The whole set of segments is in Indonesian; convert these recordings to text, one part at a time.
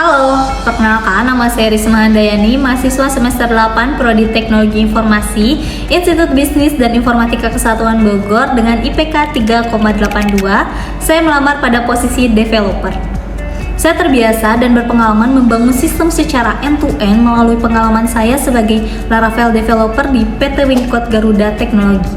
Halo, perkenalkan nama saya Risma Handayani, mahasiswa semester 8 Prodi Teknologi Informasi, Institut Bisnis dan Informatika Kesatuan Bogor dengan IPK 3,82. Saya melamar pada posisi developer. Saya terbiasa dan berpengalaman membangun sistem secara end-to-end melalui pengalaman saya sebagai Laravel developer di PT Wingcode Garuda Teknologi.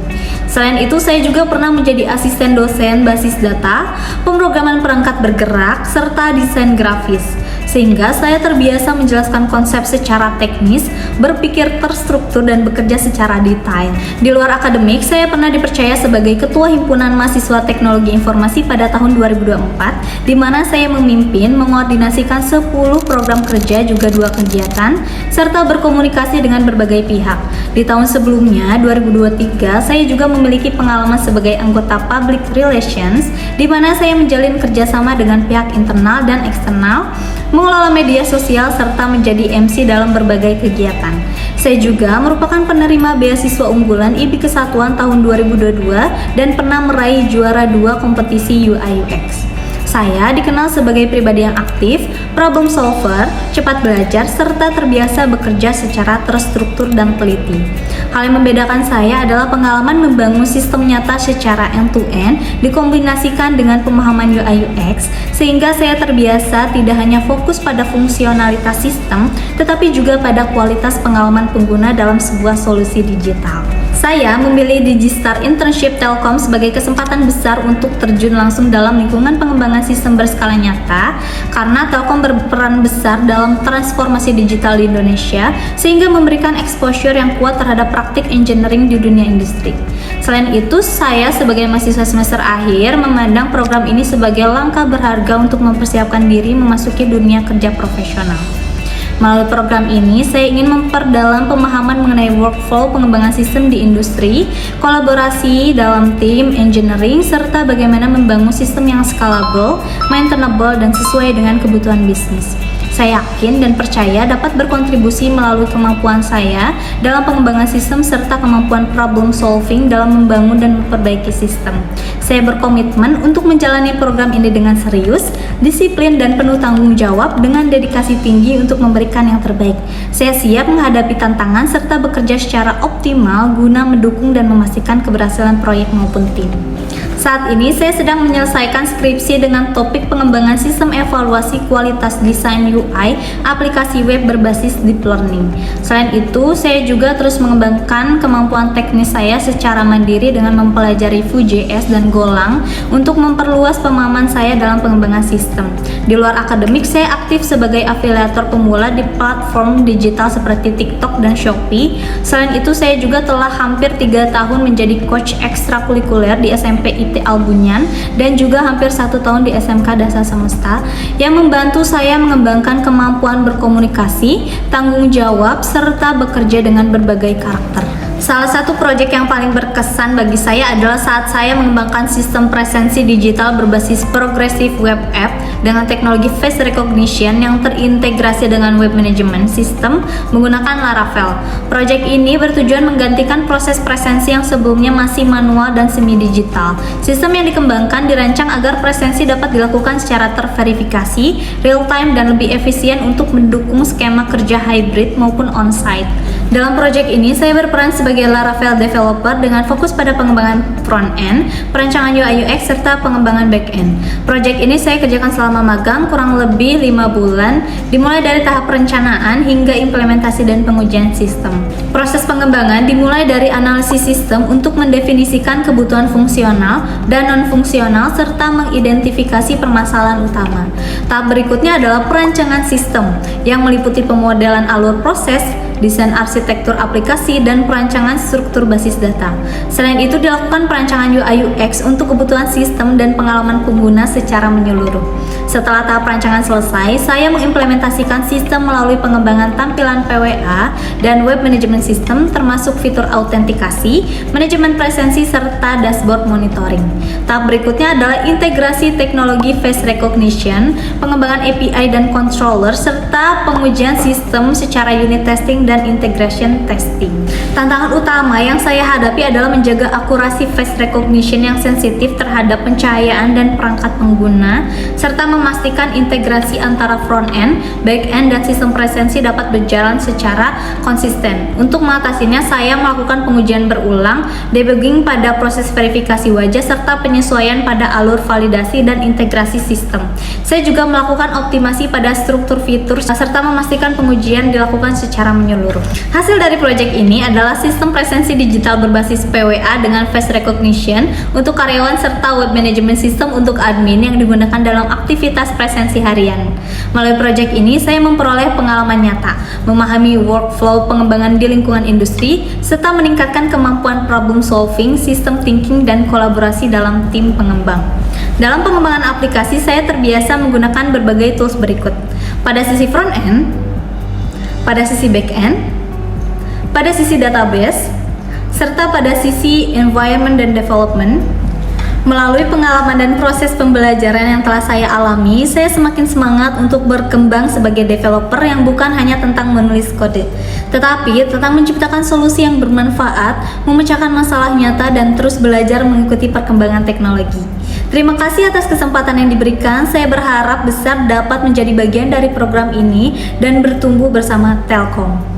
Selain itu, saya juga pernah menjadi asisten dosen basis data, pemrograman perangkat bergerak, serta desain grafis. Sehingga saya terbiasa menjelaskan konsep secara teknis, berpikir terstruktur, dan bekerja secara detail. Di luar akademik, saya pernah dipercaya sebagai Ketua Himpunan Mahasiswa Teknologi Informasi pada tahun 2024, di mana saya memimpin, mengordinasikan 10 program kerja, juga 2 kegiatan, serta berkomunikasi dengan berbagai pihak. Di tahun sebelumnya, 2023, saya juga memiliki pengalaman sebagai anggota Public Relations, di mana saya menjalin kerjasama dengan pihak internal dan eksternal, mengelola media sosial, serta menjadi MC dalam berbagai kegiatan. Saya juga merupakan penerima beasiswa unggulan IBI Kesatuan tahun 2022 dan pernah meraih juara 2 kompetisi UI/UX. Saya dikenal sebagai pribadi yang aktif, problem solver, cepat belajar, serta terbiasa bekerja secara terstruktur dan teliti. Hal yang membedakan saya adalah pengalaman membangun sistem nyata secara end-to-end dikombinasikan dengan pemahaman UI/UX, sehingga saya terbiasa tidak hanya fokus pada fungsionalitas sistem, tetapi juga pada kualitas pengalaman pengguna dalam sebuah solusi digital. Saya memilih Digistar Internship Telkom sebagai kesempatan besar untuk terjun langsung dalam lingkungan pengembangan sistem berskala nyata, karena Telkom berperan besar dalam transformasi digital di Indonesia, sehingga memberikan exposure yang kuat terhadap praktik engineering di dunia industri. Selain itu, saya sebagai mahasiswa semester akhir memandang program ini sebagai langkah berharga untuk mempersiapkan diri memasuki dunia kerja profesional. Melalui program ini, saya ingin memperdalam pemahaman mengenai workflow pengembangan sistem di industri, kolaborasi dalam tim engineering, serta bagaimana membangun sistem yang scalable, maintainable, dan sesuai dengan kebutuhan bisnis. Saya yakin dan percaya dapat berkontribusi melalui kemampuan saya dalam pengembangan sistem serta kemampuan problem solving dalam membangun dan memperbaiki sistem. Saya berkomitmen untuk menjalani program ini dengan serius, disiplin, dan penuh tanggung jawab dengan dedikasi tinggi untuk memberikan yang terbaik. Saya siap menghadapi tantangan serta bekerja secara optimal guna mendukung dan memastikan keberhasilan proyek maupun tim. Saat ini saya sedang menyelesaikan skripsi dengan topik pengembangan sistem evaluasi kualitas desain UI aplikasi web berbasis deep learning. Selain itu, saya juga terus mengembangkan kemampuan teknis saya secara mandiri dengan mempelajari Vue.js dan Golang untuk memperluas pemahaman saya dalam pengembangan sistem. Di luar akademik, saya aktif sebagai afiliator pemula di platform digital seperti TikTok dan Shopee. Selain itu, saya juga telah hampir 3 tahun menjadi coach ekstrakurikuler di SMP IT Albunyan dan juga hampir 1 tahun di SMK Dasar Semesta yang membantu saya mengembangkan kemampuan berkomunikasi, tanggung jawab, serta bekerja dengan berbagai karakter. Salah satu proyek yang paling berkesan bagi saya adalah saat saya mengembangkan sistem presensi digital berbasis progressive web app dengan teknologi face recognition yang terintegrasi dengan web management system menggunakan Laravel. Proyek ini bertujuan menggantikan proses presensi yang sebelumnya masih manual dan semi-digital. Sistem yang dikembangkan dirancang agar presensi dapat dilakukan secara terverifikasi, real-time, dan lebih efisien untuk mendukung skema kerja hybrid maupun on-site. Dalam proyek ini, saya berperan sebagai Laravel developer dengan fokus pada pengembangan front-end, perancangan UI/UX, serta pengembangan back-end. Proyek ini saya kerjakan selama magang kurang lebih 5 bulan, dimulai dari tahap perencanaan hingga implementasi dan pengujian sistem. Proses pengembangan dimulai dari analisis sistem untuk mendefinisikan kebutuhan fungsional dan non-fungsional, serta mengidentifikasi permasalahan utama. Tahap berikutnya adalah perancangan sistem yang meliputi pemodelan alur proses, desain arsitektur aplikasi, dan perancangan struktur basis data. Selain itu, dilakukan perancangan UI/UX untuk kebutuhan sistem dan pengalaman pengguna secara menyeluruh. Setelah tahap perancangan selesai, saya mengimplementasikan sistem melalui pengembangan tampilan PWA dan web management system termasuk fitur autentikasi, manajemen presensi, serta dashboard monitoring. Tahap berikutnya adalah integrasi teknologi face recognition, pengembangan API dan controller, serta pengujian sistem secara unit testing dan dan integration testing. Tantangan utama yang saya hadapi adalah menjaga akurasi face recognition yang sensitif terhadap pencahayaan dan perangkat pengguna, serta memastikan integrasi antara front-end, back-end, dan sistem presensi dapat berjalan secara konsisten. Untuk mengatasinya, saya melakukan pengujian berulang, debugging pada proses verifikasi wajah, serta penyesuaian pada alur validasi dan integrasi sistem. Saya juga melakukan optimasi pada struktur fitur, serta memastikan pengujian dilakukan secara menyeluruh. Hasil dari proyek ini adalah sistem presensi digital berbasis PWA dengan face recognition untuk karyawan serta web management system untuk admin yang digunakan dalam aktivitas presensi harian. Melalui proyek ini, saya memperoleh pengalaman nyata, memahami workflow pengembangan di lingkungan industri, serta meningkatkan kemampuan problem solving, system thinking, dan kolaborasi dalam tim pengembang. Dalam pengembangan aplikasi, saya terbiasa menggunakan berbagai tools berikut. Pada sisi front-end, pada sisi back-end, pada sisi database, serta pada sisi environment dan development. Melalui pengalaman dan proses pembelajaran yang telah saya alami, saya semakin semangat untuk berkembang sebagai developer yang bukan hanya tentang menulis kode, tetapi tentang menciptakan solusi yang bermanfaat, memecahkan masalah nyata, dan terus belajar mengikuti perkembangan teknologi. Terima kasih atas kesempatan yang diberikan. Saya berharap besar dapat menjadi bagian dari program ini dan bertumbuh bersama Telkom.